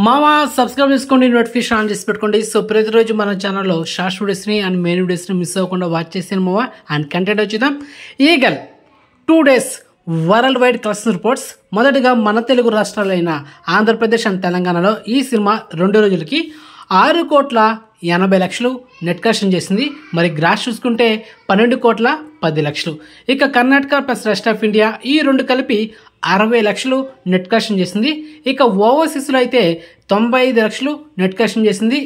మామ సబ్స్క్రైబ్ చేసుకోండి, notification on చేసి పెట్టుకోండి. సో ప్రతిరోజు మన ఛానల్లో షార్ట్ వీడియోస్ని అండ్ మెయిన్ వీడియోస్ని మిస్ అవ్వకుండా వాచ్ చేసాను మామ. అండ్ కంటెంట్ వచ్చేద్దాం. Eagle 2 days world wide collection reports. మొదటిగా మన తెలుగు రాష్ట్రాలైన ఆంధ్రప్రదేశ్ అండ్ తెలంగాణలో ఈ సినిమా 2 రోజులకి 6,80,00,000 నెట్ కలెక్షన్ చేసింది. మరి గ్రాస్ చూసుకుంటే 12,10,00,000. ఇక Karnataka plus rest of India ఈ రెండు కలిపి 60,00,000 నెట్ కలెక్షన్ చేసింది. ఇక ఓవర్సీస్లో అయితే 95,00,000 నెట్ కలెక్షన్ చేసింది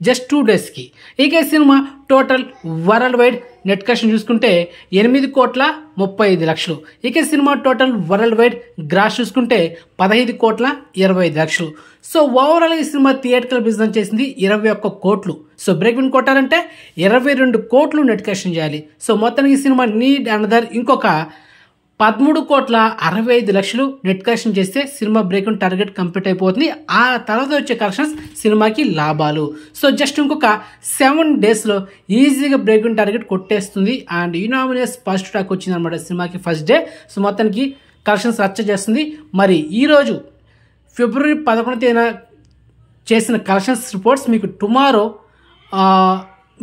జస్ట్ 2 daysకి. ఇక సినిమా total world wide net collection చూసుకుంటే 8,35,00,000. ఇక సినిమా టోటల్ వరల్డ్ వైడ్ గ్రాస్ చూసుకుంటే 15,25,00,000. సో ఓవరాల్ ఈ సినిమా థియేటర్కల్ బిజినెస్ చేసింది 21 కోట్లు. సో బ్రేక్ విన్ కొట్టాలంటే 22 కోట్లు నెట్ కలెక్షన్ చేయాలి. సో మొత్తానికి ఈ సినిమా నీడ్ అనదర్ ఇంకొక 13,65,00,000 నెట్ కలెక్షన్ చేస్తే సినిమా బ్రేక్ టార్గెట్ కంప్లీట్ అయిపోతుంది. ఆ తర్వాత వచ్చే కలెక్షన్స్ సినిమాకి లాభాలు. సో జస్ట్ ఇంకొక 7 daysలో ఈజీగా బ్రేక్ టార్గెట్ కొట్టేస్తుంది. అండ్ యూనామినస్ పాజిటివ్ టాక్ వచ్చింది అనమాట సినిమాకి ఫస్ట్ డే. సో మొత్తానికి కలెక్షన్స్ రచ్చ చేస్తుంది. మరి ఈరోజు ఫిబ్రవరి 11న చేసిన కలెక్షన్స్ రిపోర్ట్స్ మీకు టుమారో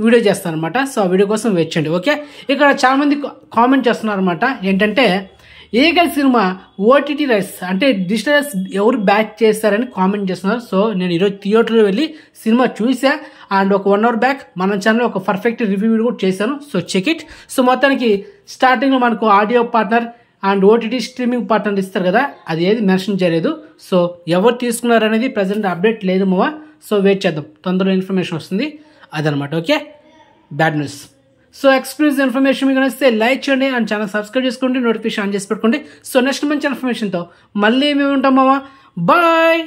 వీడియో చేస్తాను అనమాట. సో ఆ వీడియో కోసం వెయిట్ చేయండి. ఓకే, ఇక్కడ చాలామంది కామెంట్ చేస్తున్నారు అనమాట. ఏంటంటే ఈగల్ సినిమా ఓటీటీ రైట్స్ అంటే డిజిటల్ రైట్స్ ఎవరు బ్యాక్ చేస్తారని కామెంట్ చేస్తున్నారు. సో నేను ఈరోజు థియేటర్లో వెళ్ళి సినిమా చూసా. అండ్ ఒక 1 hour బ్యాక్ మన ఛానల్లో ఒక పర్ఫెక్ట్ రివ్యూ వీడియో కూడా చేశాను. So check it. సో మొత్తానికి స్టార్టింగ్లో మనకు audio partner and OTT streaming partner ఇస్తారు కదా, అది ఏది మెన్షన్ చేయలేదు. సో ఎవరు తీసుకున్నారు అనేది ప్రజెంట్ అప్డేట్ లేదు మావా. సో వెయిట్ చేద్దాం, తొందరలో ఇన్ఫర్మేషన్ వస్తుంది అదనమాట. Okay, bad news. So exclusive information మీకు నచ్చితే లైక్ చేయండి అండ్ ఛానల్ సబ్స్క్రైబ్ చేసుకోండి, నోటిఫికేషన్ ఆన్ చేసి పెట్టుకోండి. సో నెక్స్ట్ మంచి ఇన్ఫర్మేషన్తో మళ్ళీ మేము ఉంటాం మావా. బాయ్.